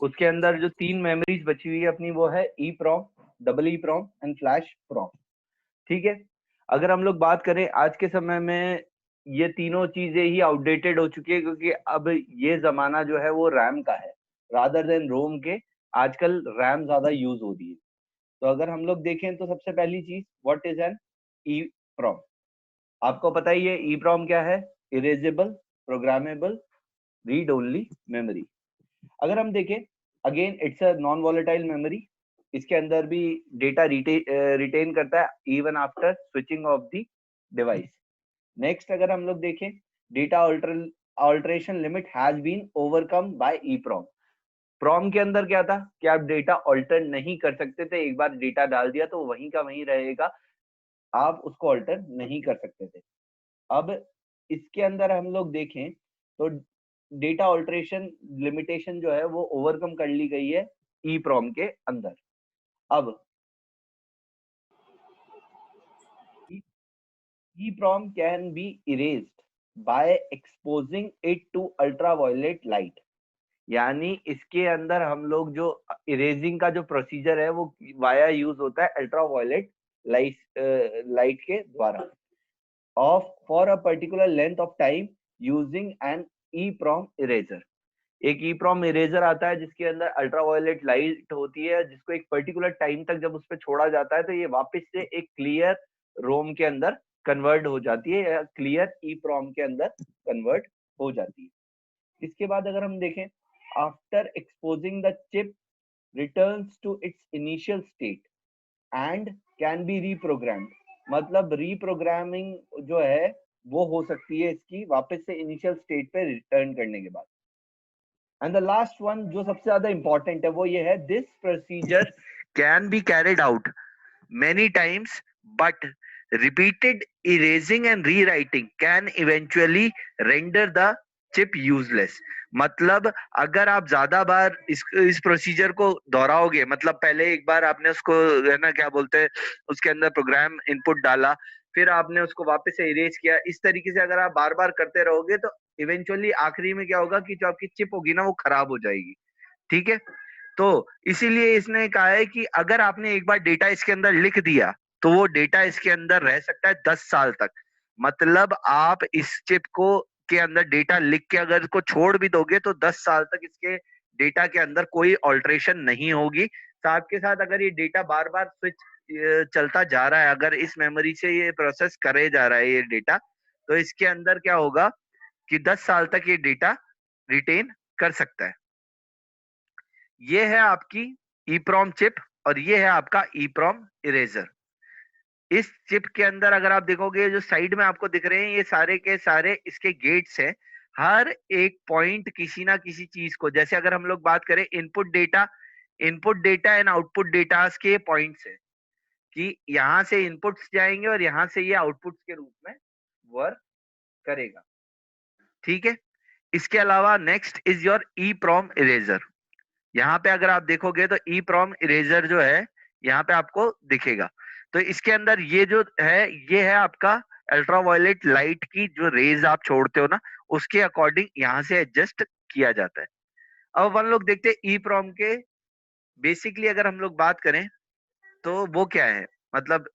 उसके अंदर जो 3 मेमोरीज बची हुई है अपनी वो है EEPROM, double EEPROM and flash PROM। ठीक है, अगर हम लोग बात करें आज के समय में ये तीनों चीजें ही आउटडेटेड हो चुकी है, क्योंकि अब ये जमाना जो है वो रैम का है रादर देन रोम के। आजकल रैम ज्यादा यूज हो रही है। तो अगर हम लोग देखें तो सबसे पहली चीज व्हाट इज एन EEPROM। आपको पता ही है EEPROM क्या है, erasable programmable read only memory. अगर हम देखें again it's a non volatile memory, इसके अंदर भी डेटा रिटेन करता है even after switching off the device. Next अगर हम लोग देखें data alteration limit has been overcome by EEPROM। PROM के अंदर क्या था कि आप डेटा ऑल्टर नहीं कर सकते थे, एक बार डेटा डाल दिया तो वहीं का वहीं रहेगा, आप उसको ऑल्टर नहीं कर सकते थे। अब इसके अंदर हम लोग देखें तो डेटा ऑल्टरेशन लिमिटेशन जो है वो ओवरकम कर ली गई है EEPROM के अंदर। अब EEPROM can be erased by exposing it to ultraviolet light. यानी इसके अंदर हम लोग जो इरेजिंग का जो प्रोसीजर है वो वाया यूज होता है अल्ट्रावायलेट लाइट के द्वारा off for a particular length of time using an EEPROM eraser. एक EEPROM इरेजर आता है जिसके अंदर अल्ट्रावायलेट लाइट होती है, जिसको एक पर्टिकुलर टाइम तक जब उस पर छोड़ा जाता है तो ये वापस से एक क्लियर रोम के अंदर कन्वर्ट हो जाती है या क्लियर EEPROM के अंदर कन्वर्ट हो जाती है। इसके बाद अगर हम देखें after exposing the chip returns to its initial state and can be reprogrammed. मतलब रीप्रोग्रामिंग जो है वो हो सकती है इसकी वापस से इनिशियल स्टेट पे रिटर्न करने के बाद। एंड द लास्ट वन जो सबसे ज्यादा इंपॉर्टेंट है वो ये है, this procedure can be carried out many times but repeated erasing and rewriting can eventually render the chip useless। मतलब अगर आप ज्यादा बार इस प्रोसीजर को दोहराओगे, मतलब पहले एक बार आपने उसको है ना क्या बोलते हैं उसके अंदर प्रोग्राम इनपुट डाला, फिर आपने उसको वापस से इरेज किया, इस तरीके से अगर आप बार बार करते रहोगे तो इवेंचुअली आखिरी में क्या होगा कि जो आपकी चिप होगी ना वो खराब हो जाएगी। ठीक है, तो इसीलिए इसने कहा है कि अगर आपने एक बार डेटा इसके अंदर लिख दिया तो वो डेटा इसके अंदर रह सकता है 10 साल तक। मतलब आप इस चिप को के अंदर डेटा लिख के अगर इसको छोड़ भी दोगे तो 10 साल तक इसके डेटा के अंदर कोई ऑल्टरेशन नहीं होगी। साथ के साथ अगर ये डेटा बार बार स्विच चलता जा रहा है, अगर इस मेमोरी से ये प्रोसेस करे जा रहा है ये डेटा, तो इसके अंदर क्या होगा कि 10 साल तक ये डेटा रिटेन कर सकता है। ये है आपकी EEPROM चिप और ये है आपका EEPROM इरेजर। इस चिप के अंदर अगर आप देखोगे जो साइड में आपको दिख रहे हैं ये सारे के सारे इसके गेट्स हैं। हर एक पॉइंट किसी ना किसी चीज को, जैसे अगर हम लोग बात करें input data and output data के ये पॉइंट्स है कि यहाँ से इनपुट्स जाएंगे और यहाँ से ये आउटपुट्स के रूप में वर्क करेगा। ठीक है, इसके अलावा next is your EEPROM eraser. यहाँ पे अगर आप देखोगे तो EEPROM इरेजर जो है यहाँ पे आपको दिखेगा। तो इसके अंदर ये जो है ये है आपका अल्ट्रावायलेट लाइट की जो रेज आप छोड़ते हो ना उसके अकॉर्डिंग यहाँ से एडजस्ट किया जाता है। अब हम लोग देखते हैं EEPROM के बेसिकली अगर हम लोग बात करें तो वो क्या है, मतलब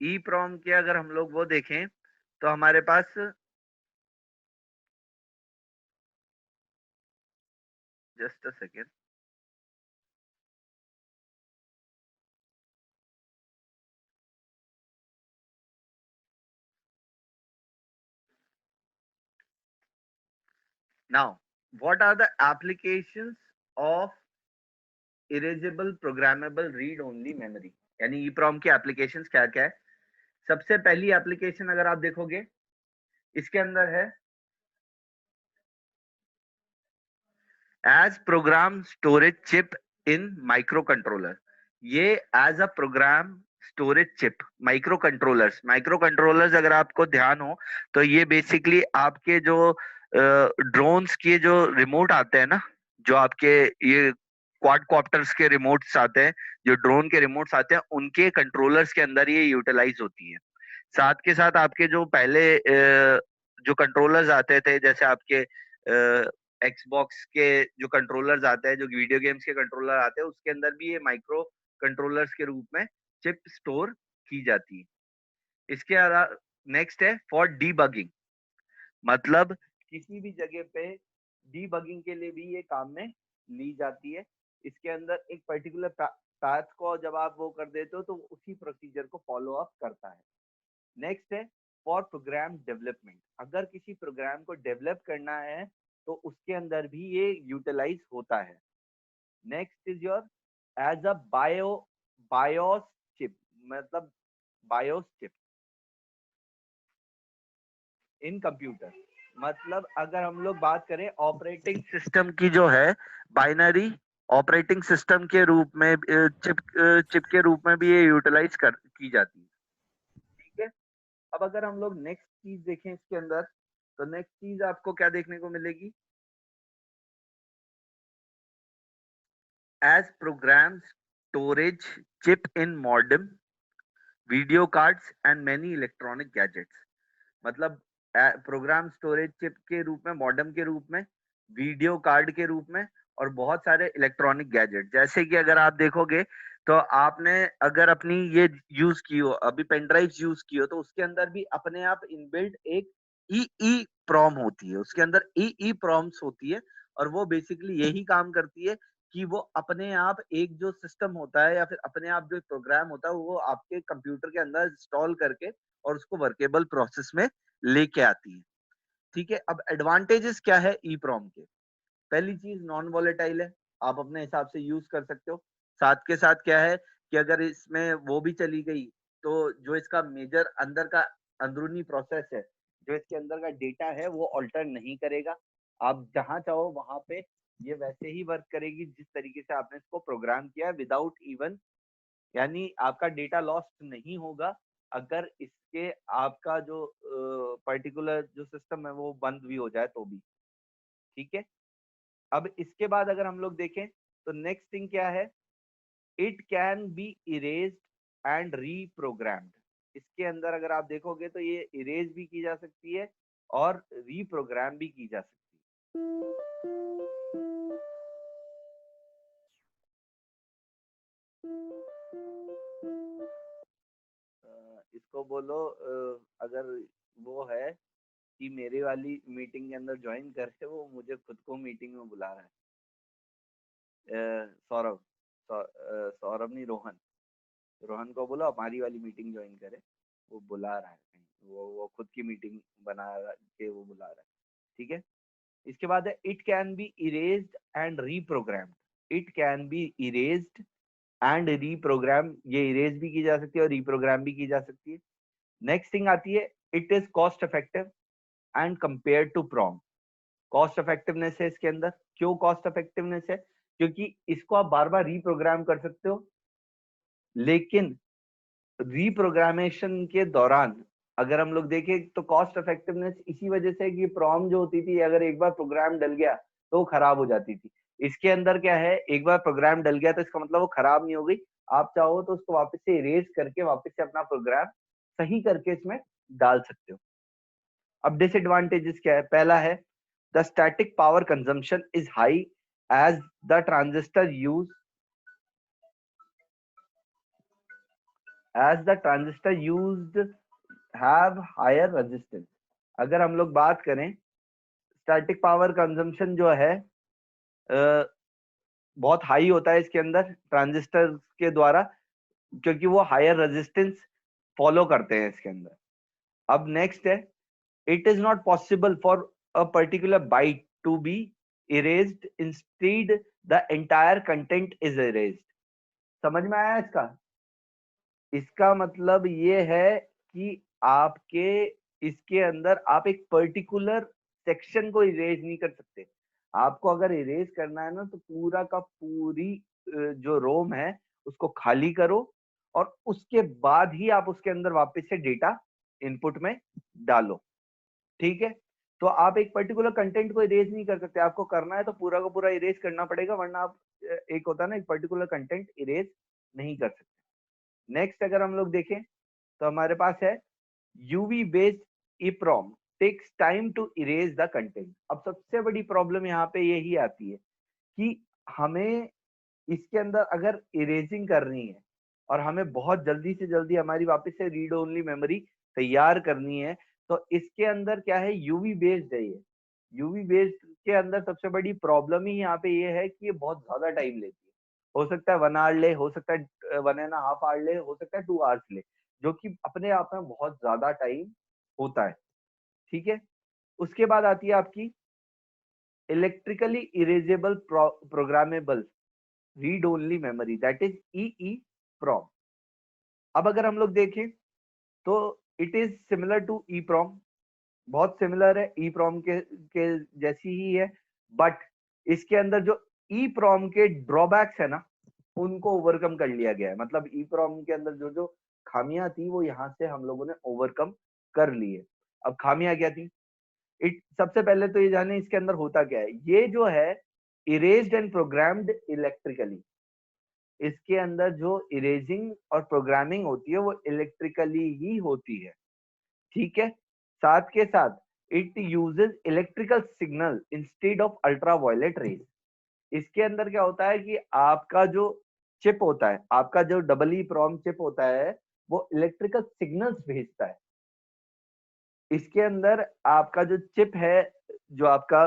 EEPROM के अगर हम लोग वो देखें तो हमारे पास just a second, now what are the applications of erasable programmable read only memory. यानी EEPROM की एप्लीकेशंस क्या क्या है। सबसे पहली एप्लीकेशन अगर आप देखोगे इसके अंदर है as program storage chip in microcontroller. ये as a program storage chip microcontrollers अगर आपको ध्यान हो तो ये बेसिकली आपके जो ड्रोन्स के जो रिमोट आते हैं ना, जो आपके ये क्वाडकॉप्टर्स के रिमोट्स आते हैं, जो ड्रोन के रिमोट्स आते हैं उनके कंट्रोलर्स के अंदर ये यूटिलाइज होती है। साथ के साथ आपके जो पहले जो कंट्रोलर्स आते थे, जैसे आपके एक्सबॉक्स के जो कंट्रोलर्स आते हैं, जो वीडियो गेम्स के कंट्रोलर आते हैं, उसके अंदर भी ये माइक्रो कंट्रोलर्स के रूप में चिप स्टोर की जाती है। इसके अलावा नेक्स्ट है फॉर डीबगिंग, मतलब किसी भी जगह पे डीबगिंग के लिए भी ये काम में ली जाती है। इसके अंदर एक पर्टिकुलर पाथ को जब आप वो कर देते हो तो उसी प्रोसीजर को फॉलो अप करता है। नेक्स्ट है फॉर प्रोग्राम डेवलपमेंट, अगर किसी प्रोग्राम को डेवलप करना है तो उसके अंदर भी ये यूटिलाइज होता है। Next is your as a BIOS chip, मतलब बायोस चिप इन कंप्यूटर, मतलब अगर हम लोग बात करें ऑपरेटिंग सिस्टम की, जो है बाइनरी ऑपरेटिंग सिस्टम के रूप में चिप के रूप में भी ये यूटिलाइज कर की जाती है। ठीक है, अब अगर हम लोग नेक्स्ट चीज देखें इसके अंदर, तो नेक्स्ट चीज आपको क्या देखने को मिलेगी, as program storage chip in modern video cards and many electronic gadgets, मतलब प्रोग्राम स्टोरेज चिप के रूप में, मॉडेम के रूप में, वीडियो कार्ड के रूप में, और बहुत सारे इलेक्ट्रॉनिक गैजेट। जैसे कि अगर आप देखोगे तो आपने अगर अपनी ये यूज की हो, अभी पेन ड्राइव यूज की हो, तो उसके अंदर भी अपने आप इनबिल्ट एक ई ई प्रॉम होती है, उसके अंदर ई ई प्रॉम्स होती है, और वो बेसिकली यही काम करती है कि वो अपने आप एक जो सिस्टम होता है या फिर अपने आप जो प्रोग्राम होता है वो आपके कंप्यूटर के अंदर इंस्टॉल करके और उसको वर्केबल प्रोसेस में लेके आती है। ठीक है, अब एडवांटेजेस क्या है ई प्रॉम के। पहली चीज नॉन वॉलेटाइल है, आप अपने हिसाब से यूज कर सकते हो। साथ के साथ क्या है कि अगर इसमें वो भी चली गई तो जो इसका मेजर अंदर का अंदरूनी प्रोसेस है, जो इसके अंदर का डेटा है, वो ऑल्टर नहीं करेगा। आप जहां चाहो वहां पे ये वैसे ही वर्क करेगी जिस तरीके से आपने इसको प्रोग्राम किया, विदाउट इवन, यानी आपका डेटा लॉस्ट नहीं होगा अगर इसके आपका जो पर्टिकुलर जो सिस्टम है वो बंद भी हो जाए तो भी। ठीक है, अब इसके बाद अगर हम लोग देखें तो नेक्स्ट थिंग क्या है, it can be erased and reprogrammed. इसके अंदर अगर आप देखोगे तो ये इरेज भी की जा सकती है और रीप्रोग्राम भी की जा सकती है। इसको बोलो अगर वो है कि मेरे वाली मीटिंग के अंदर ज्वाइन करके वो मुझे खुद को मीटिंग में बुला रहा है। सौरभ, सौरभ नहीं, रोहन, रोहन को बोलो हमारी वाली मीटिंग ज्वाइन करे, वो बुला रहा है कहीं, वो खुद की मीटिंग के वो बुला रहा है। ठीक है, इसके बाद है it can be erased and reprogrammed. It can be erased and reprogram, ये इरेज भी की जा सकती है और रीप्रोग्राम भी की जा सकती है। नेक्स्ट थिंग आती है it is cost effective and compare to PROM. Cost effectiveness है इसके अंदर, क्यों कॉस्ट इफेक्टिवनेस है, क्योंकि इसको आप बार बार रीप्रोग्राम कर सकते हो, लेकिन रीप्रोग्रामेशन के दौरान अगर हम लोग देखें तो कॉस्ट इफेक्टिवनेस इसी वजह से कि प्रॉम जो होती थी, अगर एक बार प्रोग्राम डल गया तो वो खराब हो जाती थी। इसके अंदर क्या है, एक बार प्रोग्राम डल गया तो इसका मतलब वो खराब नहीं हो गई, आप चाहो तो उसको वापस से इरेज करके वापस से अपना प्रोग्राम सही करके इसमें डाल सकते हो। अब डिसएडवांटेजेस क्या है, पहला है the static power consumption is high as the transistor use as the transistor used have higher resistance। अगर हम लोग बात करें स्टैटिक पावर कंजम्पशन जो है बहुत हाई होता है इसके अंदर ट्रांजिस्टर के द्वारा, क्योंकि वो हायर रेजिस्टेंस फॉलो करते हैं इसके अंदर। अब नेक्स्ट है it is not possible for a particular byte to be erased, instead the entire content is erased. समझ में आया इसका? इसका मतलब ये है कि आपके इसके अंदर आप एक पर्टिकुलर सेक्शन को इरेज नहीं कर सकते। आपको अगर इरेज करना है ना तो पूरा का पूरी जो रोम है उसको खाली करो और उसके बाद ही आप उसके अंदर वापस से डेटा इनपुट में डालो। ठीक है, तो आप एक पर्टिकुलर कंटेंट को इरेज नहीं कर सकते, आपको करना है तो पूरा का पूरा इरेज करना पड़ेगा, वरना आप एक होता है ना एक पर्टिकुलर कंटेंट इरेज नहीं कर सकते। नेक्स्ट अगर हम लोग देखें तो हमारे पास है UV based EPROM. Takes time to erase the content. अब सबसे बड़ी प्रॉब्लम यहाँ पे यही आती है कि हमें इसके अंदर अगर इरेजिंग करनी है और हमें बहुत जल्दी से जल्दी हमारी वापस से रीड ओनली मेमोरी तैयार करनी है, तो इसके अंदर क्या है, यूवी बेस्ड है ये। यूवी बेस्ड के अंदर सबसे बड़ी प्रॉब्लम ही यहाँ पे ये है कि ये बहुत ज्यादा टाइम लेती है। हो सकता है 1 आवर ले, हो सकता है 1.5 आवर ले, हो सकता है 2 आवर्स ले, जो कि अपने आप में बहुत ज्यादा टाइम होता है। ठीक है, उसके बाद आती है आपकी electrically erasable programmable read only memory, that is EEPROM। अब अगर हम लोग देखें तो it is similar to EEPROM, बहुत सिमिलर है, EEPROM के जैसी ही है, बट इसके अंदर जो EEPROM के ड्रॉबैक्स है ना, उनको ओवरकम कर लिया गया है। मतलब EEPROM के अंदर जो जो खामियां थी वो यहाँ से हम लोगों ने ओवरकम कर ली है। अब खामियां क्या थी, सबसे पहले तो ये जाने इसके अंदर होता क्या है। ये जो है इरेज्ड एंड प्रोग्राम्ड इलेक्ट्रिकली, इसके अंदर जो इरेजिंग और प्रोग्रामिंग होती है वो इलेक्ट्रिकली ही होती है। ठीक है, साथ के साथ it uses electrical signal instead of ultraviolet rays. इसके अंदर क्या होता है कि आपका जो चिप होता है, आपका जो EEPROM चिप होता है, वो इलेक्ट्रिकल सिग्नल्स भेजता है। इसके अंदर आपका जो चिप है, जो आपका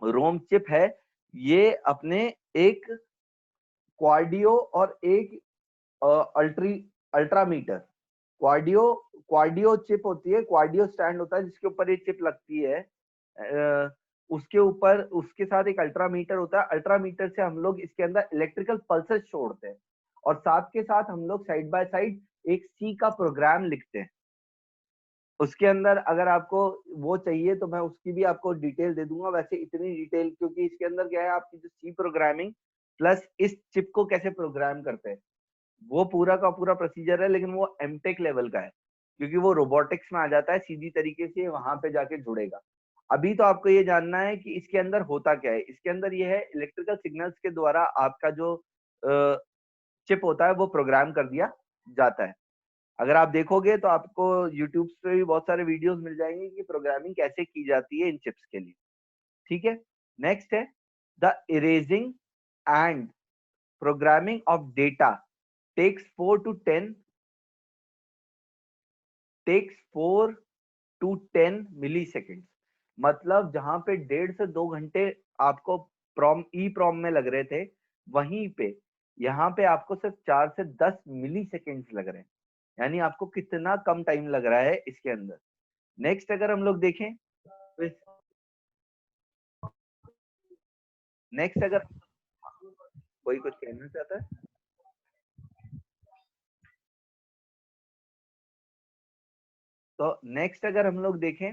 रोम चिप है, ये अपने एक क्वार्डियो और एक अल्ट्री अल्ट्रामीटर, क्वार्डियो क्वार्डियो चिप होती है, क्वार्डियो स्टैंड होता है जिसके ऊपर ये चिप लगती है। उसके ऊपर उसके साथ एक अल्ट्रामीटर होता है। अल्ट्रामीटर से हम लोग इसके अंदर इलेक्ट्रिकल पल्सेस छोड़ते हैं, और साथ के साथ हम लोग साइड बाय साइड एक सी का प्रोग्राम लिखते हैं। उसके अंदर अगर आपको वो चाहिए तो मैं उसकी भी आपको डिटेल दे दूंगा। वैसे इतनी डिटेल, क्योंकि इसके अंदर क्या है, आपकी जो सी प्रोग्रामिंग प्लस इस चिप को कैसे प्रोग्राम करते हैं, वो पूरा का पूरा प्रोसीजर है, लेकिन वो एमटेक लेवल का है, क्योंकि वो रोबोटिक्स में आ जाता है, सीधी तरीके से वहां पे जाके जुड़ेगा। अभी तो आपको ये जानना है कि इसके अंदर होता क्या है। इसके अंदर ये है, इलेक्ट्रिकल सिग्नल्स के द्वारा आपका जो चिप होता है वो प्रोग्राम कर दिया जाता है। अगर आप देखोगे तो आपको यूट्यूब पे भी बहुत सारे वीडियोस मिल जाएंगे कि प्रोग्रामिंग कैसे की जाती है इन चिप्स के लिए। ठीक है, नेक्स्ट है the erasing and programming of data takes 4 to 10 millisecond. मतलब जहां पे 1.5 से 2 घंटे आपको EEPROM में लग रहे थे, वहीं पे यहाँ पे आपको सिर्फ 4 से 10 मिली सेकेंड लग रहे हैं। यानी आपको कितना कम टाइम लग रहा है इसके अंदर। नेक्स्ट अगर हम लोग देखें, नेक्स्ट अगर कोई कुछ कहना चाहता है, तो नेक्स्ट अगर हम लोग देखें,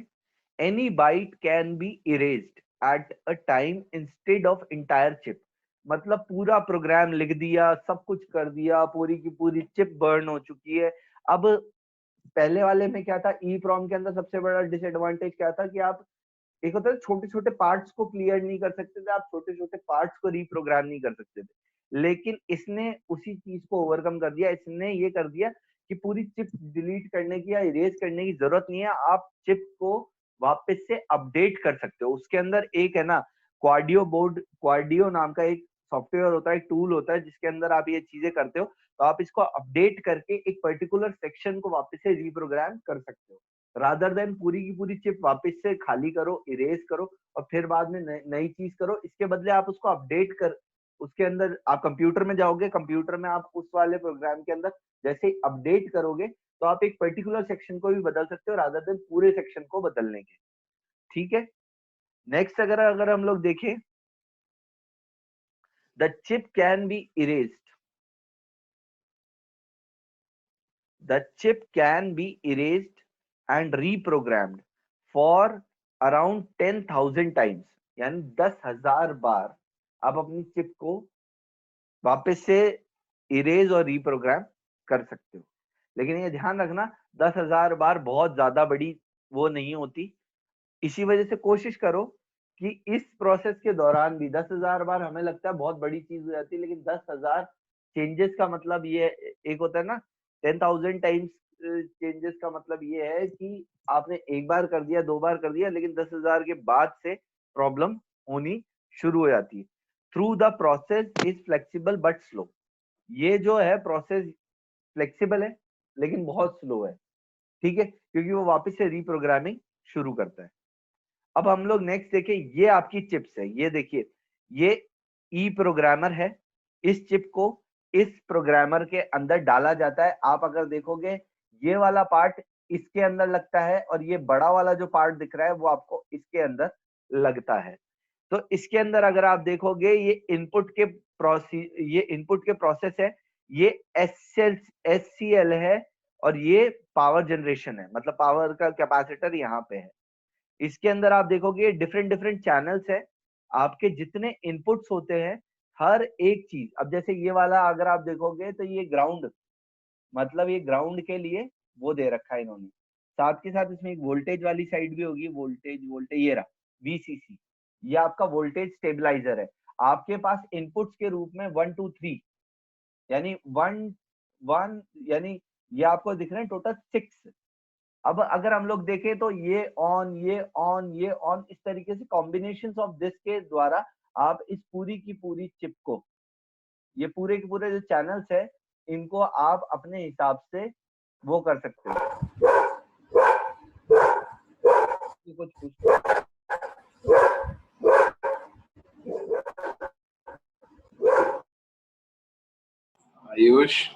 any byte can be erased at a time instead of entire chip. मतलब पूरा प्रोग्राम लिख दिया, सब कुछ कर दिया, पूरी की पूरी चिप बर्न हो चुकी है। अब पहले वाले में क्या था, EEPROM के अंदर सबसे बड़ा डिसएडवांटेज क्या था कि आप, एक होता है छोटे छोटे पार्ट्स को क्लियर नहीं कर सकते थे, आप छोटे छोटे पार्ट्स को रीप्रोग्राम नहीं कर सकते थे। लेकिन इसने उसी चीज को ओवरकम कर दिया। इसने ये कर दिया कि पूरी चिप डिलीट करने की या इरेज करने की जरूरत नहीं है, आप चिप को वापस से अपडेट कर सकते हो। उसके अंदर एक है ना, क्वार्डियो नाम का एक सॉफ्टवेयर होता है, एक टूल होता है, जिसके अंदर आप ये चीजें करते हो, तो आप इसको अपडेट करके एक पर्टिकुलर सेक्शन को वापस से रीप्रोग्राम कर सकते हो, रादर देन पूरी की पूरी चिप वापस से खाली करो, इरेज करो और फिर बाद में नई चीज करो। इसके बदले आप उसको अपडेट कर, उसके अंदर आप कंप्यूटर में जाओगे, कंप्यूटर में आप उस वाले प्रोग्राम के अंदर जैसे ही अपडेट करोगे, तो आप एक पर्टिकुलर सेक्शन को भी बदल सकते हो रादर देन पूरे सेक्शन को बदलने के। ठीक है, नेक्स्ट अगर अगर हम लोग देखें, the chip can be erased, the chip can be erased and reprogrammed for around 10,000 times। यानी 10,000 बार आप अपनी चिप को वापस से इरेज और रीप्रोग्राम कर सकते हो। लेकिन ये ध्यान रखना, 10,000 बार बहुत ज्यादा बड़ी वो नहीं होती। इसी वजह से कोशिश करो कि इस प्रोसेस के दौरान भी 10,000 बार हमें लगता है बहुत बड़ी चीज हो जाती है, लेकिन 10,000 चेंजेस का मतलब ये एक होता है ना, 10,000 टाइम्स चेंजेस का मतलब ये है कि आपने एक बार कर दिया, 2 बार कर दिया, लेकिन 10,000 के बाद से प्रॉब्लम होनी शुरू हो जाती है। Through the process is flexible but slow. ये जो है प्रोसेस फ्लेक्सिबल है लेकिन बहुत स्लो है, ठीक है, क्योंकि वो वापस से रीप्रोग्रामिंग शुरू करता है। अब हम लोग नेक्स्ट देखें, ये आपकी चिप्स है, ये देखिए, ये ई प्रोग्रामर है। इस चिप को इस प्रोग्रामर के अंदर डाला जाता है। आप अगर देखोगे ये वाला पार्ट इसके अंदर लगता है और ये बड़ा वाला जो पार्ट दिख रहा है वो आपको इसके अंदर लगता है। तो इसके अंदर अगर आप देखोगे ये इनपुट के प्रोसेस है, ये एससीएल है और ये पावर जनरेशन है, मतलब पावर का कैपेसिटर यहाँ पे है। इसके अंदर आप देखोगे डिफरेंट डिफरेंट चैनल्स है। आपके जितने इनपुट्स होते हैं हर एक चीज, अब जैसे ये वाला अगर आप देखोगे तो ये ग्राउंड, मतलब ये ग्राउंड के लिए वो दे रखा है इन्होंने। साथ के साथ इसमें एक वोल्टेज वाली साइड भी होगी, वोल्टेज वोल्टेज ये रहा वीसीसी, ये आपका वोल्टेज स्टेबलाइजर है। आपके पास इनपुट्स के रूप में 1 2 3 यानी 1 यानी ये आपको दिख रहे हैं टोटल 6। अब अगर हम लोग देखें तो ये ऑन, ये ऑन, ये ऑन, इस तरीके से कॉम्बिनेशन ऑफ दिस के द्वारा आप इस पूरी की पूरी चिप को, ये पूरे के पूरे जो चैनल्स है इनको आप अपने हिसाब से वो कर सकते हो। कुछ पूछ आयुष,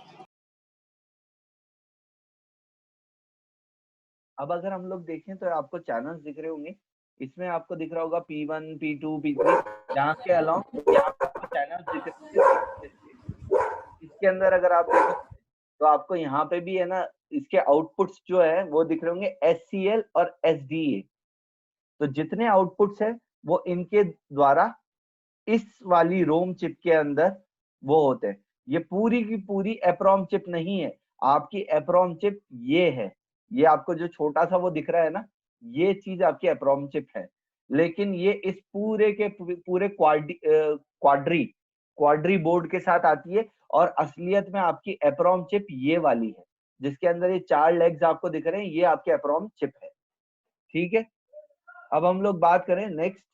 अब अगर हम लोग देखें तो आपको चैनल्स दिख रहे होंगे, इसमें आपको दिख रहा होगा P1 P2 P3, यहाँ के अलाउंग यहाँ पे आपको चैनल्स दिख रहे होंगे। इसके अंदर अगर आप देखो तो आपको यहाँ पे भी है ना, इसके आउटपुट्स जो है वो दिख रहे होंगे SCL और SDA। तो जितने आउटपुट्स है वो इनके द्वारा इस वाली रोम चिप के अंदर वो होते हैं। ये पूरी की पूरी एप्रोम चिप नहीं है, आपकी एप्रोम चिप ये है, ये आपको जो छोटा सा वो दिख रहा है ना, ये चीज आपकी एप्रोम चिप है। लेकिन ये इस पूरे के पूरे क्वाड्री क्वाड्री बोर्ड के साथ आती है और असलियत में आपकी एप्रोम चिप ये वाली है, जिसके अंदर ये 4 लेग्स आपको दिख रहे हैं, ये आपके एप्रोम चिप है, ठीक है। अब हम लोग बात करें नेक्स्ट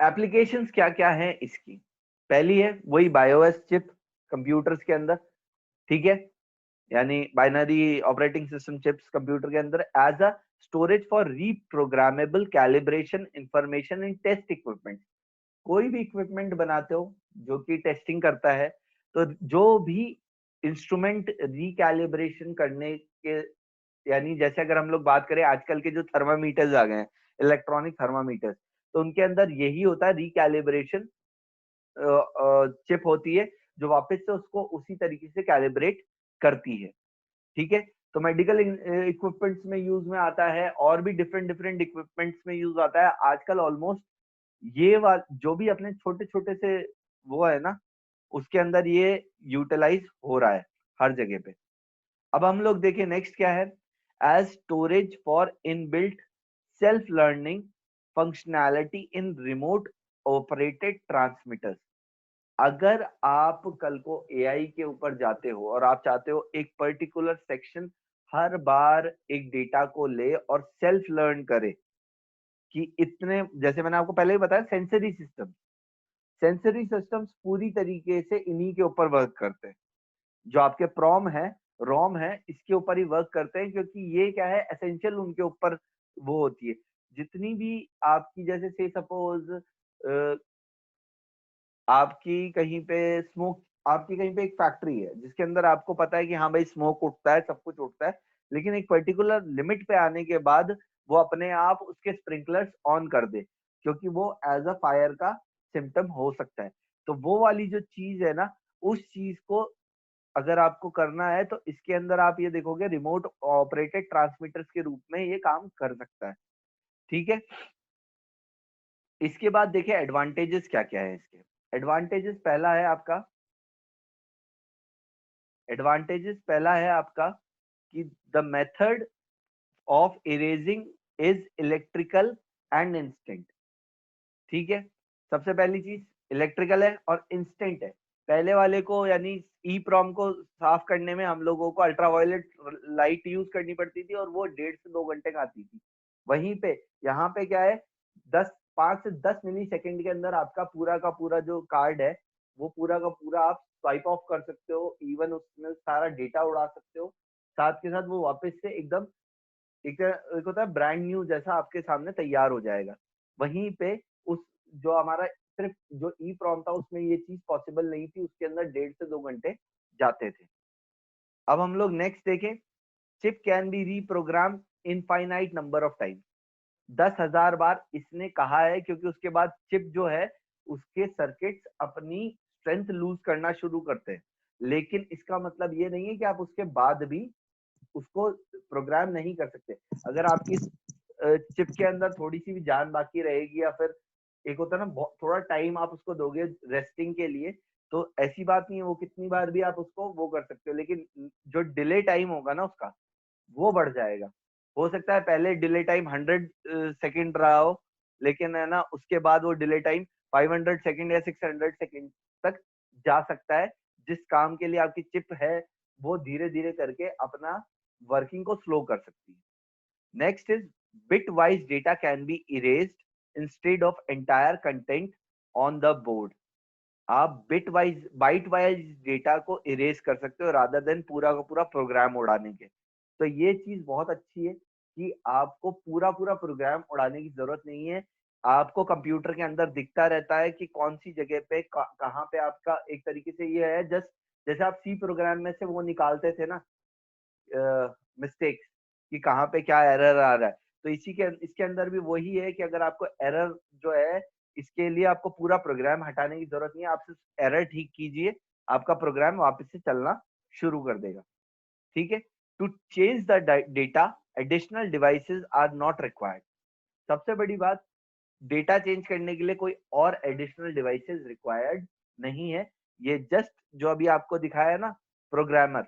एप्लीकेशंस क्या क्या है इसकी। पहली है वही बायोएस चिप कंप्यूटर्स के अंदर, ठीक है, यानी binary operating system chips computer के अंदर as a storage for reprogrammable calibration information in test equipment. कोई भी इक्विपमेंट बनाते हो जो कि टेस्टिंग करता है, तो जो भी इंस्ट्रूमेंट रिकैलिब्रेशन करने के, यानी जैसे अगर हम लोग बात करें आजकल के जो थर्मामीटर्स आ गए हैं, इलेक्ट्रॉनिक थर्मामीटर्स, तो उनके अंदर यही होता है, रिकैलिब्रेशन चिप होती है जो वापस से उसको उसी तरीके से कैलिब्रेट करती है, ठीक है। तो मेडिकल इक्विपमेंट्स में यूज में आता है और भी डिफरेंट डिफरेंट इक्विपमेंट्स में यूज आता है आजकल। ऑलमोस्ट ये जो भी अपने छोटे छोटे से वो है ना, उसके अंदर ये यूटिलाइज हो रहा है हर जगह पे। अब हम लोग देखें नेक्स्ट क्या है, as storage for inbuilt self learning functionality in remote operated transmitters. अगर आप कल को एआई के ऊपर जाते हो और आप चाहते हो एक पर्टिकुलर सेक्शन हर बार एक डेटा को ले और सेल्फ लर्न करे कि इतने, जैसे मैंने आपको पहले ही बताया, सेंसरी सिस्टम्स पूरी तरीके से इन्हीं के ऊपर वर्क करते हैं। जो आपके प्रॉम है, रोम है, इसके ऊपर ही वर्क करते हैं, क्योंकि ये क्या है, एसेंशियल उनके ऊपर वो होती है। जितनी भी आपकी, जैसे से सपोज आपकी कहीं पे स्मोक, आपकी कहीं पे एक फैक्ट्री है जिसके अंदर आपको पता है कि हाँ भाई स्मोक उठता है, सब कुछ उठता है, लेकिन एक पर्टिकुलर लिमिट पे आने के बाद वो अपने आप उसके स्प्रिंकलर्स ऑन कर दे, क्योंकि वो एज अ फायर का सिम्टम हो सकता है। तो वो वाली जो चीज है ना, उस चीज को अगर आपको करना है तो इसके अंदर आप ये देखोगे रिमोट ऑपरेटेड ट्रांसमीटर्स के रूप में ये काम कर सकता है, ठीक है। इसके बाद देखिए एडवांटेजेस क्या क्या है इसके। एडवांटेजेस पहला है आपका कि the method of erasing is electrical and instant, ठीक है। सबसे पहली चीज इलेक्ट्रिकल है और इंस्टेंट है। पहले वाले को यानी ई प्रॉम को साफ करने में हम लोगों को अल्ट्रावायलेट लाइट यूज करनी पड़ती थी और वो 1.5 से 2 घंटे का आती थी। वहीं पे यहाँ पे क्या है, 5 से 10 मिली सेकेंड के अंदर आपका पूरा का पूरा जो कार्ड है वो पूरा का पूरा आप स्वाइप ऑफ कर सकते हो, इवन उसमें सारा डेटा उड़ा सकते हो। साथ के साथ वो वापस से एकदम एक होता है ब्रांड न्यू जैसा आपके सामने तैयार हो जाएगा। वहीं पे उस जो हमारा सिर्फ जो ई प्रॉम था उसमें ये चीज पॉसिबल नहीं थी, उसके अंदर 1.5 से 2 घंटे जाते थे। अब हम लोग नेक्स्ट देखें, chip can be reprogram infinite number of time. 10,000 बार इसने कहा है, क्योंकि उसके बाद चिप जो है उसके सर्किट्स अपनी स्ट्रेंथ लूज करना शुरू करते हैं। लेकिन इसका मतलब ये नहीं है कि आप उसके बाद भी उसको प्रोग्राम नहीं कर सकते। अगर आपकी चिप के अंदर थोड़ी सी भी जान बाकी रहेगी या फिर एक होता है ना थोड़ा टाइम आप उसको दोगे रेस्टिंग के लिए, तो ऐसी बात नहीं है, वो कितनी बार भी आप उसको वो कर सकते हो, लेकिन जो डिले टाइम होगा ना उसका वो बढ़ जाएगा। हो सकता है पहले डिले टाइम 100 सेकंड रहा हो, लेकिन है ना उसके बाद वो डिले टाइम 500 सेकंड या 600 सेकंड तक जा सकता है। जिस काम के लिए आपकी चिप है वो धीरे धीरे करके अपना वर्किंग को स्लो कर सकती है। Next is bitwise data can be erased instead of entire content on the board. आप बाइट वाइज डेटा को इरेज कर सकते हो रादर देन पूरा का पूरा प्रोग्राम उड़ाने के। तो ये चीज बहुत अच्छी है कि आपको पूरा पूरा प्रोग्राम उड़ाने की जरूरत नहीं है। आपको कंप्यूटर के अंदर दिखता रहता है कि कौन सी जगह पे कहाँ पे आपका एक तरीके से ये है, जस्ट जैसे आप सी प्रोग्राम में से वो निकालते थे ना मिस्टेक्स कि कहाँ पे क्या एरर आ रहा है, तो इसके अंदर भी वही है कि अगर आपको एरर जो है इसके लिए आपको पूरा प्रोग्राम हटाने की जरूरत नहीं है, आप सिर्फ एरर ठीक कीजिए, आपका प्रोग्राम वापस से चलना शुरू कर देगा। ठीक है। To change the data additional devices are not required. सबसे बड़ी बात, डेटा चेंज करने के लिए कोई और एडिशनल डिवाइसेस रिक्वायर्ड नहीं है। ये जस्ट जो अभी आपको दिखाया ना प्रोग्रामर,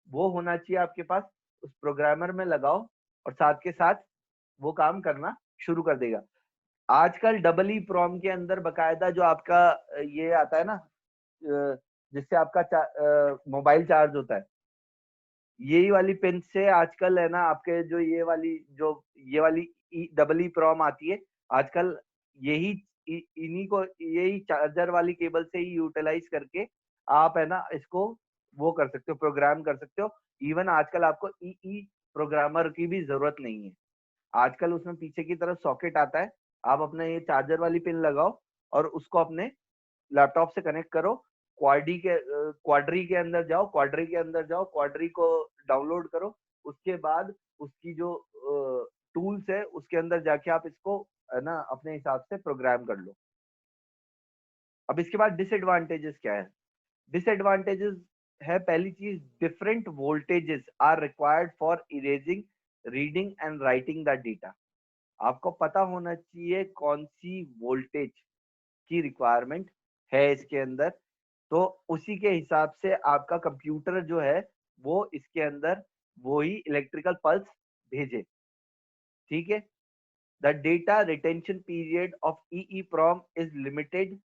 वो होना चाहिए आपके पास, उस प्रोग्रामर में लगाओ और साथ के साथ वो काम करना शुरू कर देगा। आजकल डबल ई प्रॉम के अंदर बकायदा जो आपका ये आता है ना जिससे आपका मोबाइल चार्ज होता है, यही वाली पिन से आजकल है ना आपके ये वाली डबल ई प्रॉम आती है आजकल, यही इन्हीं को यही चार्जर वाली केबल से ही यूटिलाइज करके आप है ना इसको वो कर सकते हो, प्रोग्राम कर सकते हो। इवन आजकल आपको ई प्रोग्रामर की भी जरूरत नहीं है। आजकल उसमें पीछे की तरफ सॉकेट आता है, आप अपना ये चार्जर वाली पिन लगाओ और उसको अपने लैपटॉप से कनेक्ट करो, क्वाड्री के अंदर जाओ, क्वाड्री को डाउनलोड करो। उसके बाद उसकी जो टूल्स है उसके अंदर जाके आप इसको है ना अपने हिसाब से प्रोग्राम कर लो। अब इसके बाद डिसएडवांटेजेस क्या है? डिसएडवांटेजेस है, पहली चीज, different voltages are required for erasing, reading and writing the data. आपको पता होना चाहिए कौन सी वोल्टेज की रिक्वायरमेंट है इसके अंदर, तो उसी के हिसाब से आपका कंप्यूटर जो है वो इसके अंदर वो ही इलेक्ट्रिकल पल्स भेजे। ठीक है। The data retention period of E PROM is limited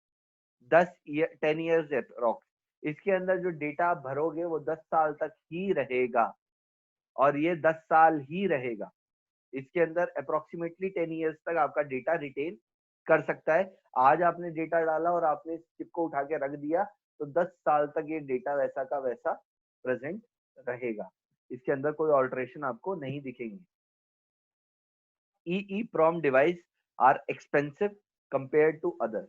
10 years approx. इसके अंदर जो डेटा आप भरोगे वो 10 साल तक ही रहेगा, और ये 10 साल ही रहेगा। इसके अंदर अप्रोक्सीमेटली 10 ईयर्स तक आपका डेटा रिटेन कर सकता है। आज आपने डेटा डाला और आपने चिप को उठा के रख दिया तो 10 साल तक ये डेटा वैसा का वैसा प्रेजेंट रहेगा, इसके अंदर कोई ऑल्टरेशन आपको नहीं दिखेंगे। E PROM device are expensive compare to other.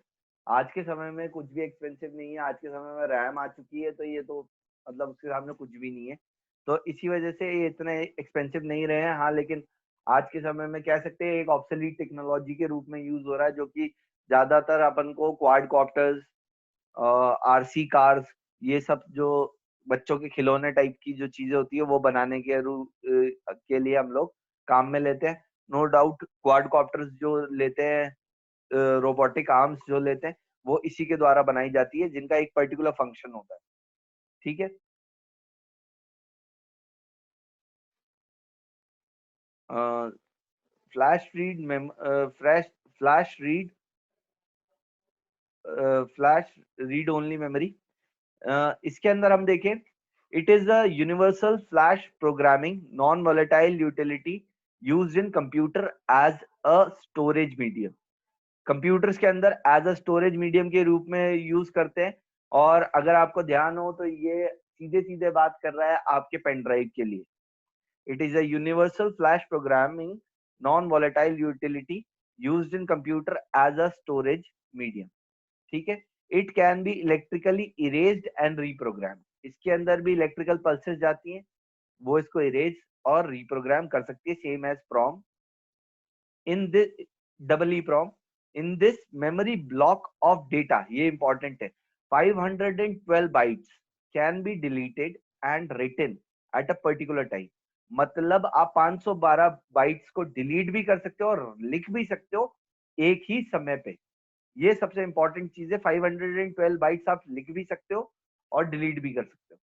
आज के समय में कुछ भी एक्सपेंसिव नहीं है, आज के समय में रैम आ चुकी है तो ये तो मतलब उसके सामने कुछ भी नहीं है, तो इसी वजह से ये इतने एक्सपेंसिव नहीं रहे हैं। हाँ, लेकिन आज के समय में कह सकते हैं एक ऑब्सोलीट टेक्नोलॉजी के रूप में यूज हो रहा है, जो कि ज्यादातर अपन को क्वाड कॉप्टर्स, आरसी कार्स, ये सब जो बच्चों के खिलौने टाइप की जो चीजें होती है वो बनाने के लिए हम लोग काम में लेते हैं। नो डाउट क्वाड कॉप्टर्स जो लेते हैं, रोबोटिक आर्म्स जो लेते हैं, वो इसी के द्वारा बनाई जाती है, जिनका एक पर्टिकुलर फंक्शन होता है। ठीक है। Flash read flash read flash read only memory. इसके अंदर हम देखें, it is a universal flash programming non volatile utility used in computer as a storage medium. Computers के अंदर एज अ स्टोरेज मीडियम के रूप में यूज करते हैं। और अगर आपको ध्यान हो तो ये सीधे सीधे बात कर रहा है आपके पेन ड्राइव के लिए। It is a universal flash programming non volatile utility used in computer as a storage medium. ठीक है। It can be electrically erased and reprogram. इसके अंदर भी इलेक्ट्रिकल पल्सेस जाती हैं, वो इसको इरेज और रीप्रोग्राम कर सकती है, same as PROM. In this double E PROM, in this memory block of data, ये इंपॉर्टेंट है, 512 bytes can be deleted and written at a particular time. मतलब आप 512 बाइट्स को डिलीट भी कर सकते हो और लिख भी सकते हो एक ही समय पे। ये सबसे इंपॉर्टेंट चीज है, 512 बाइट्स आप लिख भी सकते हो और डिलीट भी कर सकते हो।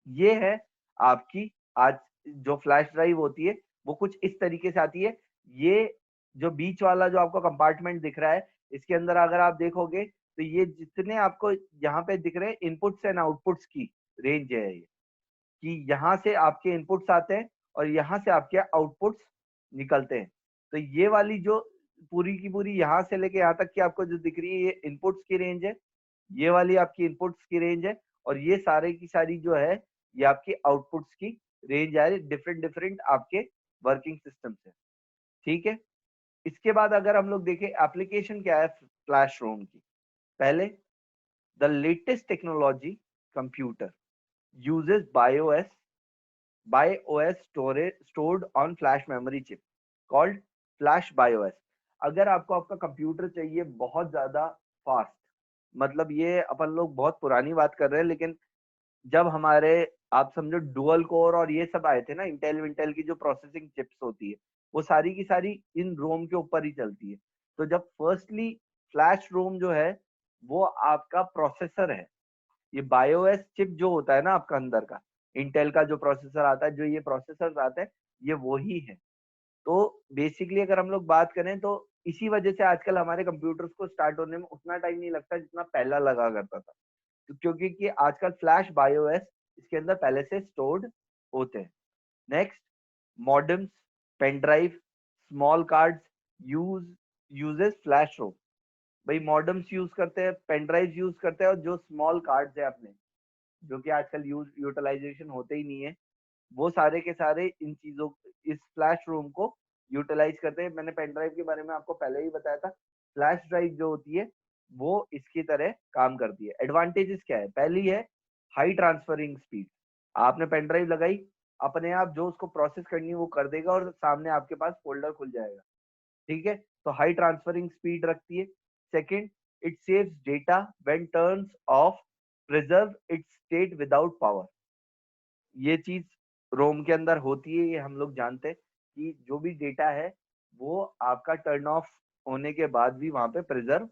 ये है आपकी आज जो फ्लैश ड्राइव होती है, वो कुछ इस तरीके से आती है। ये जो बीच वाला जो आपको कंपार्टमेंट दिख रहा है, इसके अंदर अगर आप देखोगे तो ये जितने आपको यहाँ पे दिख रहे हैं इनपुट्स एंड आउटपुट्स की रेंज है ये, कि यहाँ से आपके इनपुट्स आते हैं और यहाँ से आपके आउटपुट्स निकलते हैं। तो ये वाली जो पूरी की पूरी यहाँ से लेके यहाँ तक की आपको जो दिख रही है, ये इनपुट्स की रेंज है। ये वाली आपकी इनपुट्स की रेंज है और ये सारे की सारी जो है ये आपकी आउटपुट्स की रेंज आ रही, डिफरेंट डिफरेंट आपके वर्किंग सिस्टम से। ठीक है। इसके बाद अगर हम लोग देखें एप्लीकेशन क्या है फ्लैश रोम की, पहले the latest technology computer uses BIOS stored on flash memory chip called flash BIOS। अगर आपको आपका कंप्यूटर चाहिए बहुत ज्यादा फास्ट, मतलब ये अपन लोग बहुत पुरानी बात कर रहे हैं, लेकिन जब हमारे आप समझो डुअल कोर और ये सब आए थे ना, इंटेल विंटेल की जो प्रोसेसिंग चिप्स होती है, वो सारी की सारी इन रोम के ऊपर ही चलती है। तो जब फर्स्टली फ्लैश रोम जो है वो आपका प्रोसेसर है। ये बायोएस चिप जो होता है ना आपका अंदर का, इंटेल का जो प्रोसेसर आता है, जो ये प्रोसेसर आता है, ये वो ही है। तो बेसिकली अगर हम लोग बात करें तो इसी वजह से आजकल हमारे कंप्यूटर्स को स्टार्ट होने में उतना टाइम नहीं लगता जितना पहला लगा करता था। तो क्योंकि कि आजकल फ्लैश बायोएस इसके अंदर पहले से स्टोर्ड होते हैं। Next, modems, pen drive, small cards uses flash ROM. भाई मॉडेम्स यूज करते हैं, पेन ड्राइव यूज करते हैं, और जो स्मॉल कार्ड्स है अपने, जो कि आजकल यूटिलाइजेशन होते ही नहीं है, वो सारे के सारे इन चीजों, इस फ्लैश रोम को यूटिलाइज करते हैं। मैंने पेन ड्राइव के बारे में आपको पहले ही बताया था। फ्लैश ड्राइव जो होती है वो इसकी तरह काम करती है। एडवांटेजेस क्या है? पहली है हाई ट्रांसफरिंग स्पीड। आपने पेन ड्राइव लगाई, अपने आप जो उसको प्रोसेस करनी है वो कर देगा और सामने आपके पास फोल्डर खुल जाएगा। ठीक है, तो हाई ट्रांसफरिंग स्पीड रखती है। Second, it saves data when turns of, preserve it's state without power. ये चीज रोम के अंदर होती है, ये हम लोग जानते हैं कि जो भी डेटा है वो आपका टर्न ऑफ होने के बाद भी वहां पे प्रिजर्व